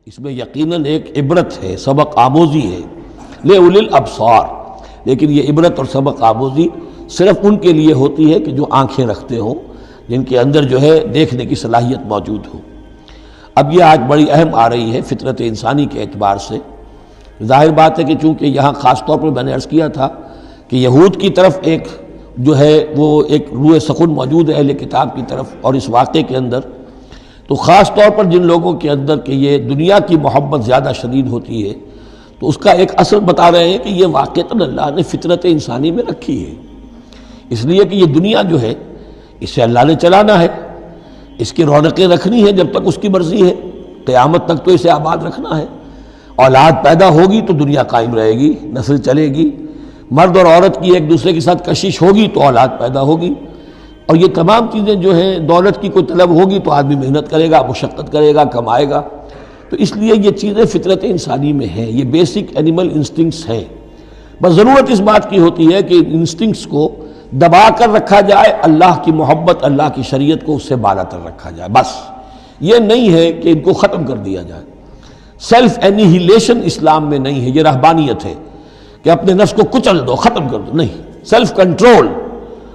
اس میں یقیناً ایک عبرت ہے، سبق آموزی ہے لِأُولِي الْأَبْصَارِ، لیکن یہ عبرت اور سبق آموزی صرف ان کے لیے ہوتی ہے کہ جو آنکھیں رکھتے ہوں، جن کے اندر جو ہے دیکھنے کی صلاحیت موجود ہو۔ اب یہ آج بڑی اہم آ رہی ہے فطرت انسانی کے اعتبار سے۔ ظاہر بات ہے کہ چونکہ یہاں خاص طور پر میں نے عرض کیا تھا کہ یہود کی طرف ایک جو ہے وہ ایک روح سخن موجود ہے اہل کتاب کی طرف، اور اس واقعے کے اندر تو خاص طور پر جن لوگوں کے اندر کہ یہ دنیا کی محبت زیادہ شدید ہوتی ہے، تو اس کا ایک اثر بتا رہے ہیں کہ یہ واقعتاً اللہ نے فطرت انسانی میں رکھی ہے، اس لیے کہ یہ دنیا جو ہے اسے اللہ نے چلانا ہے، اس کی رونقیں رکھنی ہے جب تک اس کی مرضی ہے، قیامت تک تو اسے آباد رکھنا ہے۔ اولاد پیدا ہوگی تو دنیا قائم رہے گی، نسل چلے گی، مرد اور عورت کی ایک دوسرے کے ساتھ کشش ہوگی تو اولاد پیدا ہوگی، اور یہ تمام چیزیں جو ہیں دولت کی کوئی طلب ہوگی تو آدمی محنت کرے گا، مشقت کرے گا، کمائے گا، تو اس لیے یہ چیزیں فطرت انسانی میں ہیں، یہ بیسک اینیمل انسٹنکٹس ہیں۔ بس ضرورت اس بات کی ہوتی ہے کہ انسٹنکٹس کو دبا کر رکھا جائے، اللہ کی محبت، اللہ کی شریعت کو اس سے بالا تر رکھا جائے، بس یہ نہیں ہے کہ ان کو ختم کر دیا جائے۔ سیلف اینیہیلیشن اسلام میں نہیں ہے، یہ رہبانیت ہے کہ اپنے نفس کو کچل دو، ختم کر دو، نہیں، سیلف کنٹرول،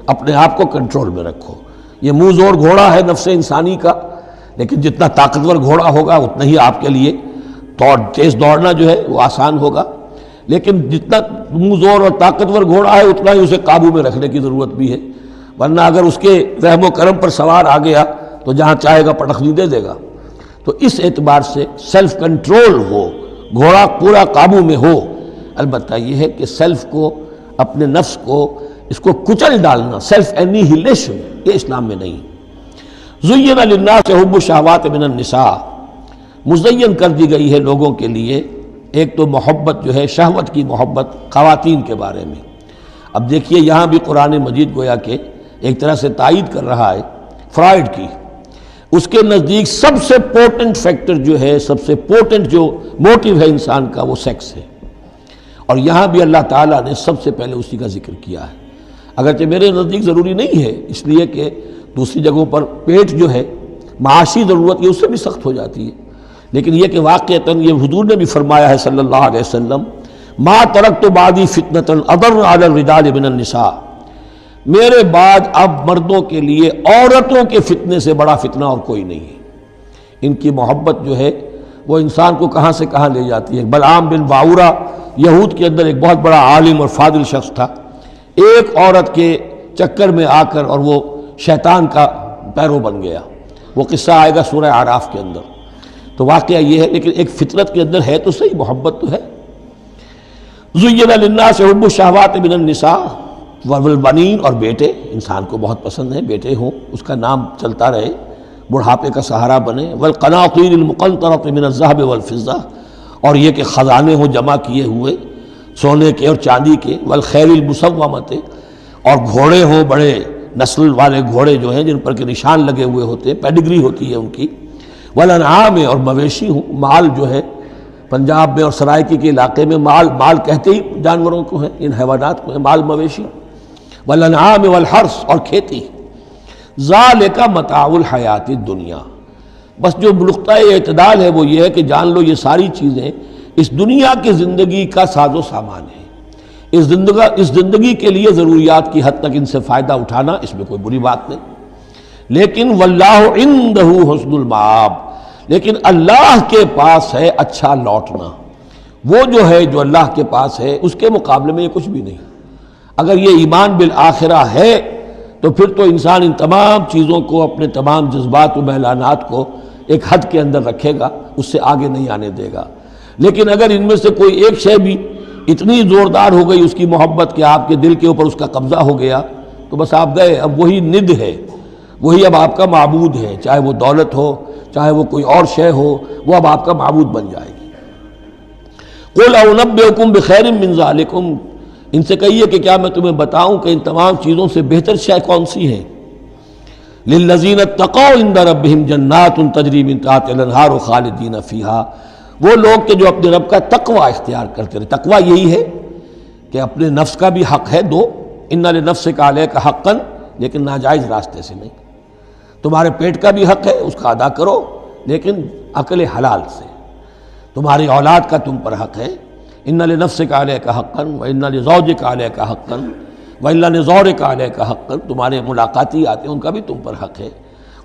اپنے آپ کو کنٹرول میں رکھو۔ یہ منہ زور گھوڑا ہے نفس انسانی کا، لیکن جتنا طاقتور گھوڑا ہوگا اتنا ہی آپ کے لیے تیز دوڑنا جو ہے وہ آسان ہوگا، لیکن جتنا منہ زور اور طاقتور گھوڑا ہے اتنا ہی اسے قابو میں رکھنے کی ضرورت بھی ہے، ورنہ اگر اس کے رحم و کرم پر سوار آ گیا تو جہاں چاہے گا پٹخنی دے دے گا۔ تو اس اعتبار سے سیلف کنٹرول ہو، گھوڑا پورا قابو میں ہو۔ البتہ یہ ہے کہ سیلف کو، اپنے نفس کو، اس کو کچل ڈالنا، سیلف اینیہیلیشن، یہ اسلام میں نہیں۔ زُیِّنَ لِلنَّاسِ حُبُّ الشَّهَوَاتِ مِنَ النِّسَاءِ، مزین کر دی گئی ہے لوگوں کے لیے ایک تو محبت جو ہے، شہوت کی محبت خواتین کے بارے میں۔ اب دیکھیے یہاں بھی قرآن مجید گویا کہ ایک طرح سے تائید کر رہا ہے فرائڈ کی۔ اس کے نزدیک سب سے پورٹنٹ فیکٹر جو ہے، سب سے پورٹنٹ جو موٹیو ہے انسان کا، وہ سیکس ہے، اور یہاں بھی اللہ تعالیٰ نے سب سے پہلے اسی کا ذکر کیا ہے۔ اگرچہ میرے نزدیک ضروری نہیں ہے، اس لیے کہ دوسری جگہوں پر پیٹ جو ہے، معاشی ضرورت یہ اس سے بھی سخت ہو جاتی ہے، لیکن یہ کہ واقعتاً یہ حضور نے بھی فرمایا ہے صلی اللہ علیہ وسلم، ما ترکت بعدی فتنۃ اضر علی الرجال من النساء، میرے بعد اب مردوں کے لیے عورتوں کے فتنے سے بڑا فتنہ اور کوئی نہیں ہے۔ ان کی محبت جو ہے وہ انسان کو کہاں سے کہاں لے جاتی ہے۔ بلعام بن باورہ یہود کے اندر ایک بہت بڑا عالم اور فاضل شخص تھا، ایک عورت کے چکر میں آ کر اور وہ شیطان کا پیرو بن گیا۔ وہ قصہ آئے گا سورہ اعراف کے اندر۔ تو واقعہ یہ ہے، لیکن ایک فطرت کے اندر ہے تو صحیح، محبت تو ہے۔ زُیِّنَ لِلنَّاسِ حُبُّ الشَّهَوَاتِ مِنَ النِّسَاءِ وَالْبَنِينَ، اور بیٹے انسان کو بہت پسند ہیں، بیٹے ہوں، اس کا نام چلتا رہے، بڑھاپے کا سہارا بنے۔ وَالْقَنَاطِيرِ الْمُقَنطَرَةِ مِنَ الذَّهَبِ وَالْفِضَّةِ، اور یہ کہ خزانے ہوں جمع کیے ہوئے سونے کے اور چاندی کے۔ وَالْخَيْلِ الْمُسَوَّمَةِ، اور گھوڑے ہوں، بڑے نسل والے گھوڑے جو ہیں جن پر کے نشان لگے ہوئے ہوتے ہیں، پیڈگری ہوتی ہے ان کی۔ وَالْأَنْعَامِ، اور مویشی ہوں، مال جو ہے پنجاب میں اور سرائکی کے علاقے میں مال کہتے ہی جانوروں کو ہیں، ان حیوانات کو ہیں، مال مویشی۔ وَالْأَنْعَامِ وَالْحَرْثِ، اور کھیتی۔ ذَلِكَ مَتَاعُ الْحَيَاةِ الدُّنْيَا، بس جو نقطۂ اعتدال ہے وہ یہ ہے کہ جان لو یہ ساری چیزیں اس دنیا کی زندگی کا ساز و سامان ہے۔ اس زندگی کے لیے ضروریات کی حد تک ان سے فائدہ اٹھانا، اس میں کوئی بری بات نہیں، لیکن واللہ عندہ حسن المآب، لیکن اللہ کے پاس ہے اچھا لوٹنا۔ وہ جو ہے جو اللہ کے پاس ہے اس کے مقابلے میں یہ کچھ بھی نہیں۔ اگر یہ ایمان بالآخرہ ہے تو پھر تو انسان ان تمام چیزوں کو، اپنے تمام جذبات و میلانات کو ایک حد کے اندر رکھے گا، اس سے آگے نہیں آنے دے گا۔ لیکن اگر ان میں سے کوئی ایک شے بھی اتنی زوردار ہو گئی اس کی محبت کہ آپ کے دل کے اوپر اس کا قبضہ ہو گیا، تو بس آپ گئے، اب وہی ند ہے، وہی اب آپ کا معبود ہے، چاہے وہ دولت ہو، چاہے وہ کوئی اور شے ہو، وہ اب آپ کا معبود بن جائے گی۔ قُلْ أُنَبِّئُكُم بِخَيْرٍ مِّن ذَلِكُمْ، ان سے کہیے کہ کیا میں تمہیں بتاؤں کہ ان تمام چیزوں سے بہتر شے کون سی ہے؟ لِلَّذِينَ اتَّقَوْا عِندَ رَبِّهِمْ جَنَّاتٌ تَجْرِی مِن تَحْتِهَا الْأَنْہَارُ خَالِدِینَ فِیہَا، وہ لوگ کہ جو اپنے رب کا تقوی اختیار کرتے رہے۔ تقوی یہی ہے کہ اپنے نفس کا بھی حق ہے دو، اِنَّ لِنَفْسِکَ عَلَیکَ حَقًّا، لیکن ناجائز راستے سے نہیں۔ تمہارے پیٹ کا بھی حق ہے، اس کا ادا کرو، لیکن عقل حلال سے۔ تمہاری اولاد کا تم پر حق ہے، ان لنفسک علیک حقا وان لزوجک علیک حقا وان لزورک علیک حقا، تمہارے ملاقاتی آتے ہیں ان کا بھی تم پر حق ہے،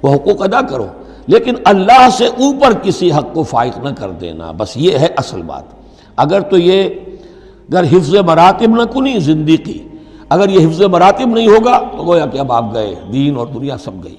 وہ حقوق ادا کرو، لیکن اللہ سے اوپر کسی حق کو فائق نہ کر دینا، بس یہ ہے اصل بات۔ اگر تو یہ اگر حفظ مراتب نہ کنی زندگی، اگر یہ حفظ مراتب نہیں ہوگا تو گویا کہ اب آپ گئے، دین اور دنیا سب گئی۔